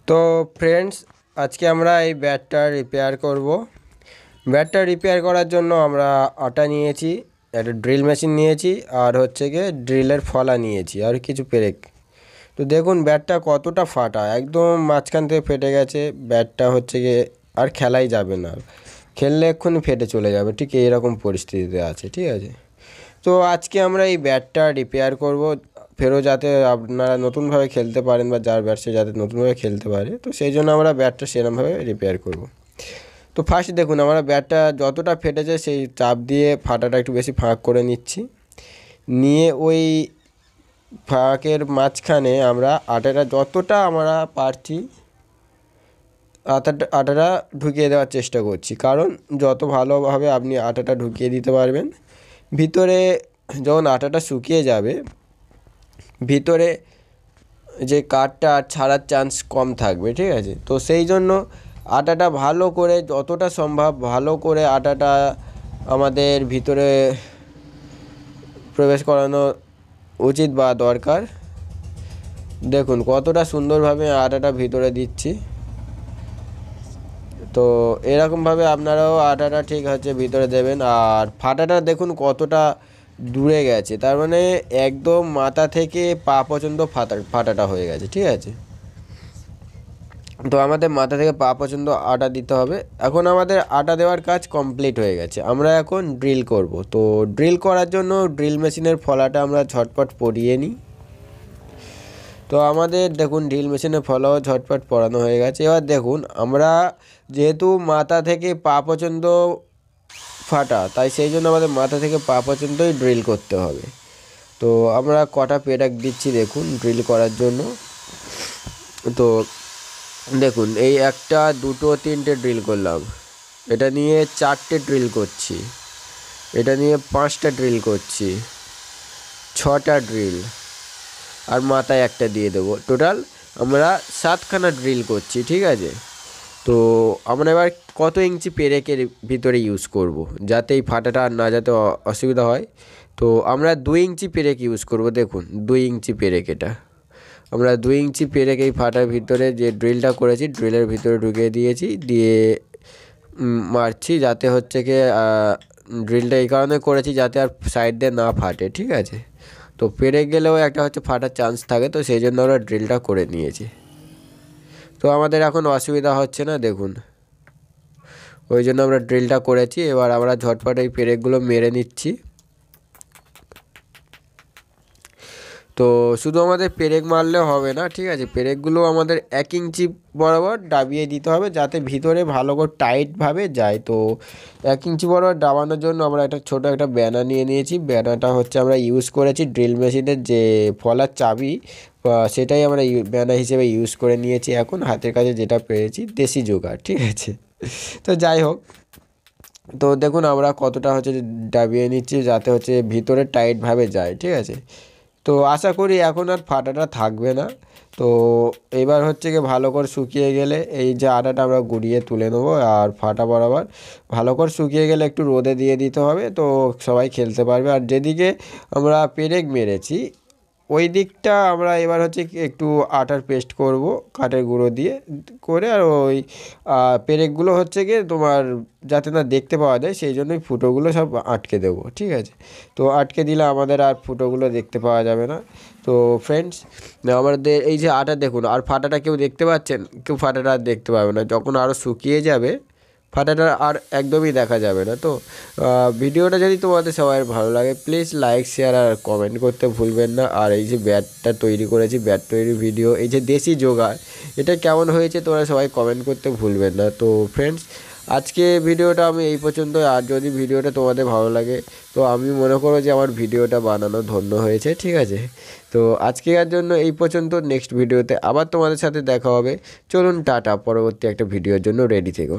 তো ফ্রেন্ডস, আজকে আমরা এই ব্যাটটা রিপেয়ার করব। ব্যাটটা রিপেয়ার করার জন্য আমরা আটা নিয়েছি, একটা ড্রিল মেশিন নিয়েছি, আর হচ্ছে গিয়ে ড্রিলের ফলা নিয়েছি, আর কিছু পেরেক। তো দেখুন ব্যাটটা কতটা ফাটা, একদম মাঝখান থেকে ফেটে গেছে। ব্যাটটা হচ্ছে গিয়ে আর খেলাই যাবে না, খেললে এক্ষুনি ফেটে চলে যাবে, ঠিক এইরকম পরিস্থিতিতে আছে। ঠিক আছে, তো আজকে আমরা এই ব্যাটটা রিপেয়ার করব, ফেরও যাতে আপনারা নতুনভাবে খেলতে পারেন, বা যার ব্যাট সে যাতে নতুনভাবে খেলতে পারে। তো সেই জন্য আমরা ব্যাটটা সেরকমভাবে রিপেয়ার করব। তো ফার্স্ট দেখুন, আমরা ব্যাটটা যতটা ফেটেছে সেই চাপ দিয়ে ফাটাটা একটু বেশি ফাঁক করে নিচ্ছি। নিয়ে ওই ফাঁকের মাঝখানে আমরা আটাটা যতটা আমরা পারছি আটাটা ঢুকিয়ে দেওয়ার চেষ্টা করছি, কারণ যত ভালোভাবে আপনি আটাটা ঢুকিয়ে দিতে পারবেন, ভিতরে যখন আটাটা শুকিয়ে যাবে, ভিতরে যে কাঠটা ছাড়ার চান্স কম থাকবে। ঠিক আছে, তো সেই জন্য আটাটা ভালো করে, যতটা সম্ভব ভালো করে আটাটা আমাদের ভিতরে প্রবেশ করানো উচিত বা দরকার। দেখুন কতটা সুন্দরভাবে আটাটা ভিতরে দিচ্ছি। তো এরকমভাবে আপনারাও আটাটা ঠিক হচ্ছে ভিতরে দেবেন। আর ফাটাটা দেখুন কতটা দূরে গেছে, তার মানে একদম মাথা থেকে পা পর্যন্ত ফাটাটা হয়ে গেছে। ঠিক আছে, তো আমাদের মাথা থেকে পা পর্যন্ত আটা দিতে হবে। এখন আমাদের আটা দেওয়ার কাজ কমপ্লিট হয়ে গেছে, আমরা এখন ড্রিল করব। তো ড্রিল করার জন্য ড্রিল মেশিনের ফলাটা আমরা ঝটপট পরিয়ে নিই। তো আমাদের দেখুন ড্রিল মেশিনের ফলাও ঝটপট পরানো হয়ে গেছে। এবার দেখুন, আমরা যেহেতু মাথা থেকে পা পর্যন্ত ফাটা, তাই সেই জন্য আমাদের মাথা থেকে পা পর্যন্তই ড্রিল করতে হবে। তো আমরা কটা পেরেক দিচ্ছি দেখুন ড্রিল করার জন্য। তো দেখুন, এই একটা, দুটো, তিনটে ড্রিল করলাম, এটা নিয়ে চারটে ড্রিল করছি, এটা নিয়ে পাঁচটা ড্রিল করছি, ছটা ড্রিল, আর মাথায় একটা দিয়ে দেবো। টোটাল আমরা 7খানা ড্রিল করছি। ঠিক আছে, তো আমরা এবার কত ইঞ্চি পেরেকের ভিতরে ইউজ করব, যাতে এই ফাটাটা আর না যাতে অসুবিধা হয়। তো আমরা 2 ইঞ্চি পেরেক ইউজ করব। দেখুন 2 ইঞ্চি পেরেক, এটা আমরা 2 ইঞ্চি পেরেক এই ফাটার ভিতরে যে ড্রিলটা করেছি ড্রিলের ভিতরে ঢুকিয়ে দিয়েছি, দিয়ে মারছি, যাতে হচ্ছে কি ড্রিলটা এই কারণে করেছি যাতে আর সাইড দিয়ে না ফাটে। ঠিক আছে, তো পেরে গেলেও একটা হচ্ছে ফাটার চান্স থাকে, তো সেই জন্য আমরা ড্রিলটা করে নিয়েছি। তো আমাদের এখন অসুবিধা হচ্ছে না, দেখুন ওই জন্য আমরা ড্রিলটা করেছি। এবার আমরা ঝটপট এই পেরেকগুলো মেরে নিচ্ছি। তো শুধু আমাদের পেরেক মারলে হবে না, ঠিক আছে, পেরেকগুলো আমাদের 1 ইঞ্চি বরাবর দাবিয়ে দিতে হবে, যাতে ভিতরে ভালো করে টাইটভাবে যায়। তো 1 ইঞ্চি বরাবর দাবানোর জন্য আমরা একটা ছোটো একটা ব্যানা নিয়ে নিয়েছি। ব্যানাটা হচ্ছে আমরা ইউজ করেছি ড্রিল মেশিনের যে ফলার চাবি, সেটাই আমরা ব্যানা হিসেবে ইউজ করে নিয়েছি। এখন হাতের কাছে যেটা পেয়েছি, দেশি জোগাড়। ঠিক আছে, তো যাই হোক, তো দেখুন আমরা কতটা হচ্ছে দাবিয়ে নিচ্ছি, যাতে হচ্ছে ভিতরে টাইটভাবে যায়। ঠিক আছে, তো আশা করি এখন আর ফাটাটা থাকবে না। তো এবার হচ্ছে কি, ভালো করে শুকিয়ে গেলে এই যে আটাটা আমরা গুঁড়িয়ে তুলে নেবো, আর ফাটা বরাবর ভালো করে শুকিয়ে গেলে একটু রোদে দিয়ে দিতে হবে, তো সবাই খেলতে পারবে। আর যেদিকে আমরা পেরেক মেরেছি ওই দিকটা আমরা এবার হচ্ছে কি একটু আটার পেস্ট করব কাঠের গুঁড়ো দিয়ে করে, আর ওই পেরেকগুলো হচ্ছে গিয়ে তোমার যাতে না দেখতে পাওয়া যায়, সেই জন্যই ফুটোগুলো সব আটকে দেবো। ঠিক আছে, তো আটকে দিলে আমাদের আর ফুটোগুলো দেখতে পাওয়া যাবে না। তো ফ্রেন্ডস, আমাদের এই যে আটা দেখুন, আর ফাটাটা কেউ দেখতে পাচ্ছেন? কেউ ফাটাটা আর দেখতে পাবে না, যখন আরও শুকিয়ে যাবে ফাটাটা আর একদমই দেখা যাবে না। তো ভিডিওটা যদি তোমাদের সবাই ভালো লাগে, প্লিজ লাইক, শেয়ার আর কমেন্ট করতে ভুলবেন না। আর এই যে ব্যাটটা তৈরি করেছি, ব্যাট তৈরির ভিডিও, এই যে দেশি জোগাড়, এটা কেমন হয়েছে তোমরা সবাই কমেন্ট করতে ভুলবেন না। তো ফ্রেন্ডস, আজকে ভিডিওটা আমি এই পর্যন্ত। আর যদি ভিডিওটা তোমাদের ভালো লাগে, তো আমি মনে করো যে আমার ভিডিওটা বানানো ধন্য হয়েছে। ঠিক আছে, তো আজকের জন্য এই পর্যন্ত। নেক্সট ভিডিওতে আবার তোমাদের সাথে দেখা হবে। চলুন টাটা, পরবর্তী একটা ভিডিওর জন্য রেডি থেকো।